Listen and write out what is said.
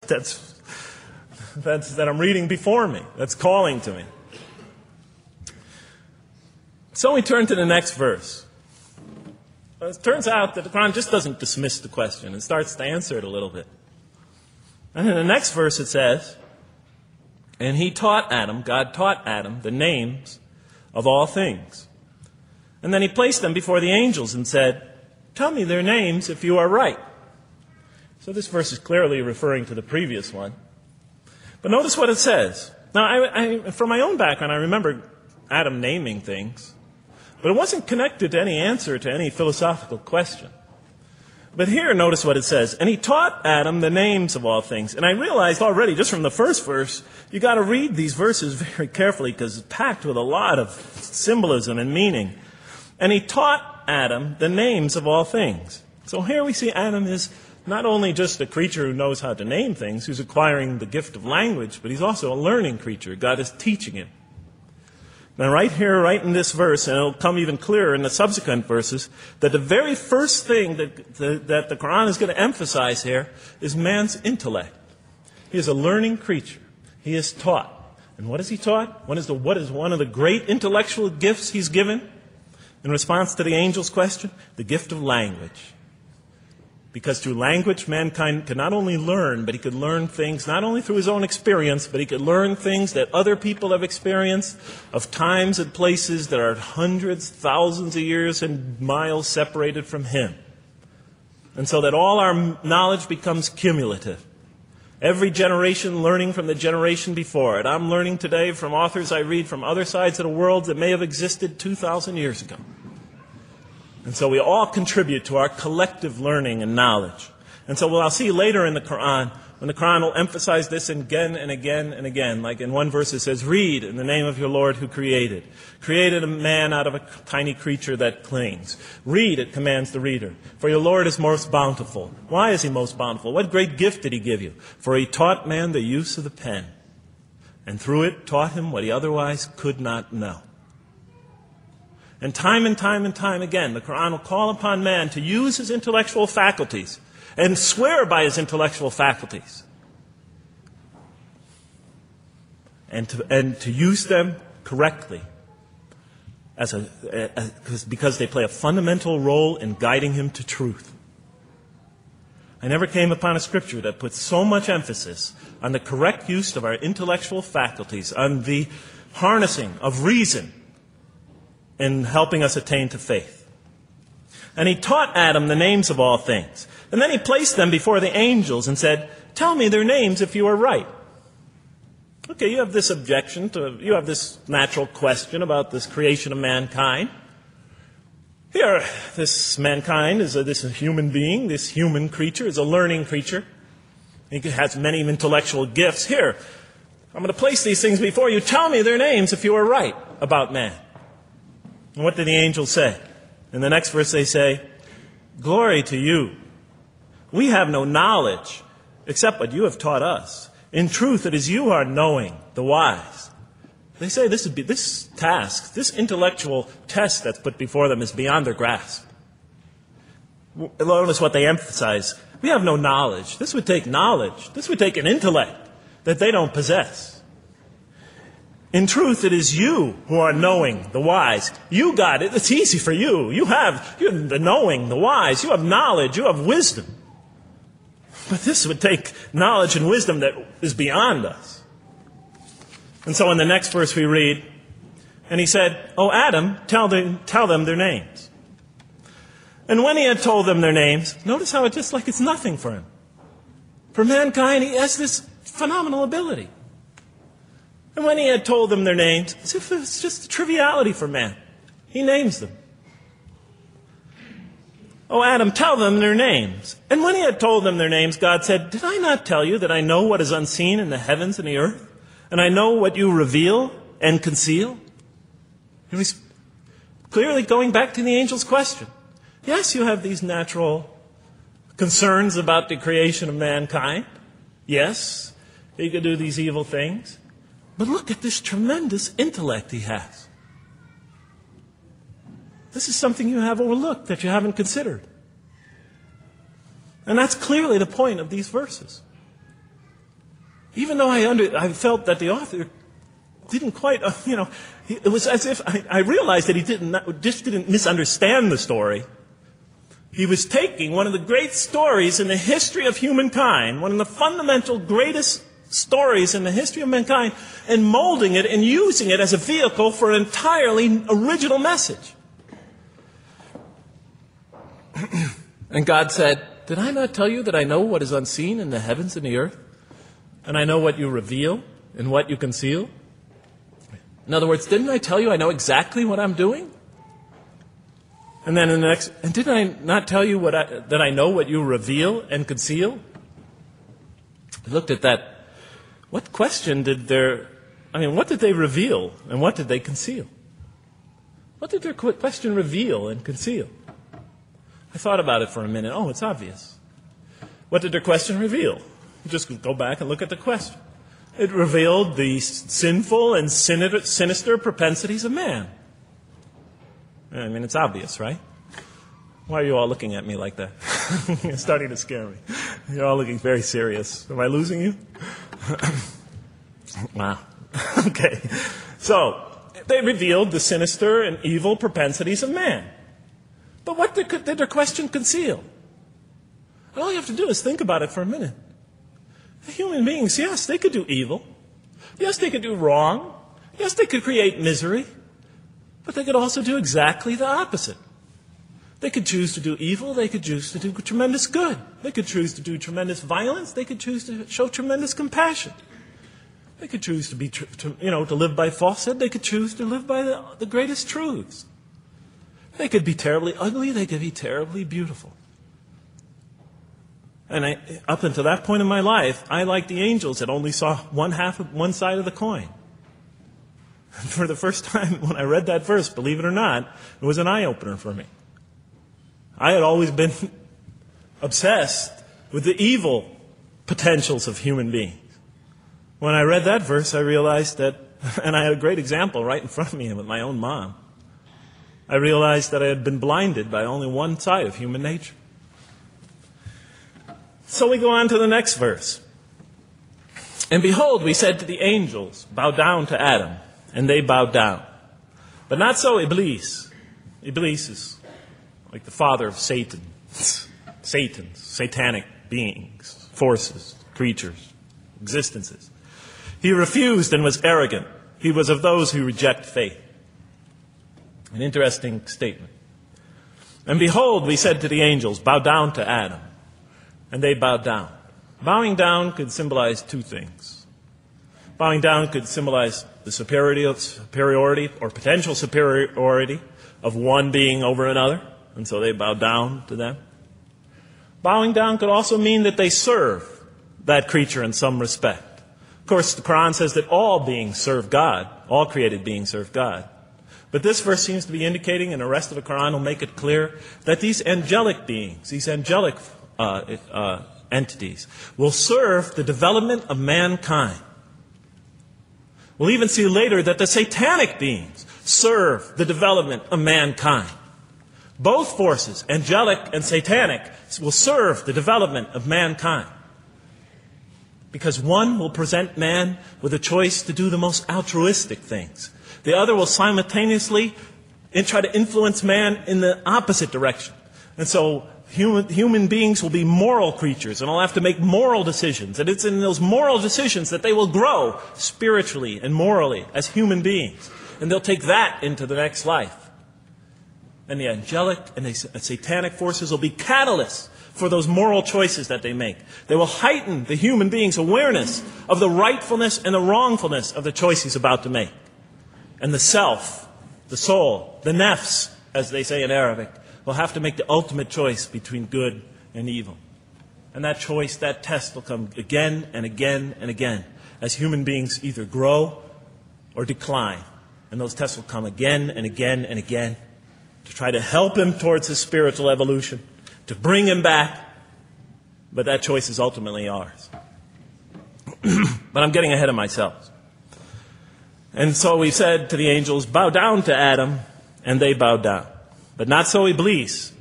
that I'm reading before me, that's calling to me. So we turn to the next verse. It turns out that the Quran just doesn't dismiss the question. It starts to answer it a little bit. And in the next verse it says, and he taught Adam, God taught Adam, the names of all things. And then he placed them before the angels and said, tell me their names if you are right. So this verse is clearly referring to the previous one. But notice what it says. Now, I from my own background, I remember Adam naming things. But it wasn't connected to any answer to any philosophical question. But here, notice what it says. And he taught Adam the names of all things. And I realized already, just from the first verse, you got to read these verses very carefully because it's packed with a lot of symbolism and meaning. And he taught Adam the names of all things. So here we see Adam is not only just a creature who knows how to name things, who's acquiring the gift of language, but he's also a learning creature. God is teaching him. Now right here, right in this verse, and it'll come even clearer in the subsequent verses, that the very first thing that the Quran is going to emphasize here is man's intellect. He is a learning creature. He is taught. And what is he taught? What is one of the great intellectual gifts he's given? In response to the angel's question, the gift of language. Because through language, mankind could not only learn, but he could learn things not only through his own experience, but he could learn things that other people have experienced of times and places that are hundreds, thousands of years and miles separated from him. And so that all our knowledge becomes cumulative. Every generation learning from the generation before it. I'm learning today from authors I read from other sides of the world that may have existed 2,000 years ago. And so we all contribute to our collective learning and knowledge. And so I'll see later in the Quran, when the Quran will emphasize this again and again and again. Like in one verse it says, read in the name of your Lord who created. Created a man out of a tiny creature that clings. Read, it commands the reader. For your Lord is most bountiful. Why is he most bountiful? What great gift did he give you? For he taught man the use of the pen. And through it taught him what he otherwise could not know. And time again, the Quran will call upon man to use his intellectual faculties and swear by his intellectual faculties. And to use them correctly because they play a fundamental role in guiding him to truth. I never came upon a scripture that puts so much emphasis on the correct use of our intellectual faculties, on the harnessing of reason, in helping us attain to faith. And he taught Adam the names of all things. And then he placed them before the angels and said, tell me their names if you are right. Okay, you have this you have this natural question about this creation of mankind. Here, this mankind is this human being, this human creature is a learning creature. He has many intellectual gifts. Here, I'm going to place these things before you. Tell me their names if you are right about man. And what did the angels say? In the next verse they say, glory to you. We have no knowledge except what you have taught us. In truth, it is you who are knowing, the wise. They say this task, this intellectual test that's put before them is beyond their grasp. Notice what they emphasize. We have no knowledge. This would take knowledge. This would take an intellect that they don't possess. In truth, it is you who are knowing, the wise. You got it. It's easy for you. You have the knowing, the wise. You have knowledge. You have wisdom. But this would take knowledge and wisdom that is beyond us. And so in the next verse we read, and he said, O Adam, tell them their names. And when he had told them their names, notice how it's just like it's nothing for him. For mankind, he has this phenomenal ability. And when he had told them their names, as if it's just a triviality for man, he names them. Oh, Adam, tell them their names. And when he had told them their names, God said, did I not tell you that I know what is unseen in the heavens and the earth? And I know what you reveal and conceal? And he's clearly going back to the angel's question. Yes, you have these natural concerns about the creation of mankind. Yes, he could do these evil things. But look at this tremendous intellect he has. This is something you have overlooked that you haven't considered. And that's clearly the point of these verses. even though I felt that the author didn't quite, it was as if I realized that he just didn't misunderstand the story. He was taking one of the great stories in the history of humankind, one of the fundamental greatest stories in the history of mankind, and molding it and using it as a vehicle for an entirely original message. And God said, "Did I not tell you that I know what is unseen in the heavens and the earth? And I know what you reveal and what you conceal?" In other words, didn't I tell you I know exactly what I'm doing? And then in the next, and didn't I not tell you that I know what you reveal and conceal? I looked at that. What question what did they reveal and what did they conceal? What did their question reveal and conceal? I thought about it for a minute. Oh, it's obvious. What did their question reveal? Just go back and look at the question. It revealed the sinful and sinister propensities of man. I mean, it's obvious, right? Why are you all looking at me like that? You're starting to scare me. You're all looking very serious. Am I losing you? Wow. Okay. So, they revealed the sinister and evil propensities of man. But what did their question conceal? And all you have to do is think about it for a minute. The human beings, yes, they could do evil. Yes, they could do wrong. Yes, they could create misery. But they could also do exactly the opposite. They could choose to do evil. They could choose to do tremendous good. They could choose to do tremendous violence. They could choose to show tremendous compassion. They could choose to live by falsehood. They could choose to live by the greatest truths. They could be terribly ugly. They could be terribly beautiful. And up until that point in my life, I, like the angels, that only saw one side of the coin. And for the first time when I read that verse, believe it or not, it was an eye-opener for me. I had always been obsessed with the evil potentials of human beings. When I read that verse, I realized that, and I had a great example right in front of me with my own mom, I realized that I had been blinded by only one side of human nature. So we go on to the next verse. "And behold, we said to the angels, bow down to Adam, and they bowed down. But not so Iblis." Iblis is like the father of Satan. Satans, satanic beings, forces, creatures, existences. "He refused and was arrogant. He was of those who reject faith." An interesting statement. "And behold, we said to the angels, bow down to Adam. And they bowed down." Bowing down could symbolize two things. Bowing down could symbolize the superiority or potential superiority of one being over another, and so they bowed down to them. Bowing down could also mean that they serve that creature in some respect. Of course, the Quran says that all beings serve God, all created beings serve God. But this verse seems to be indicating, and the rest of the Quran will make it clear, that these angelic beings, these angelic entities, will serve the development of mankind. We'll even see later that the satanic beings serve the development of mankind. Both forces, angelic and satanic, will serve the development of mankind. Because one will present man with a choice to do the most altruistic things. The other will simultaneously try to influence man in the opposite direction. And so human beings will be moral creatures, and will have to make moral decisions. And it's in those moral decisions that they will grow spiritually and morally as human beings. And they'll take that into the next life. And the angelic and the satanic forces will be catalysts for those moral choices that they make. They will heighten the human being's awareness of the rightfulness and the wrongfulness of the choice he's about to make. And the self, the soul, the nafs, as they say in Arabic, will have to make the ultimate choice between good and evil. And that choice, that test will come again and again and again as human beings either grow or decline. And those tests will come again and again and again to try to help him towards his spiritual evolution, to bring him back. But that choice is ultimately ours. But I'm getting ahead of myself. And so we said to the angels, bow down to Adam, and they bowed down. But not so Iblis.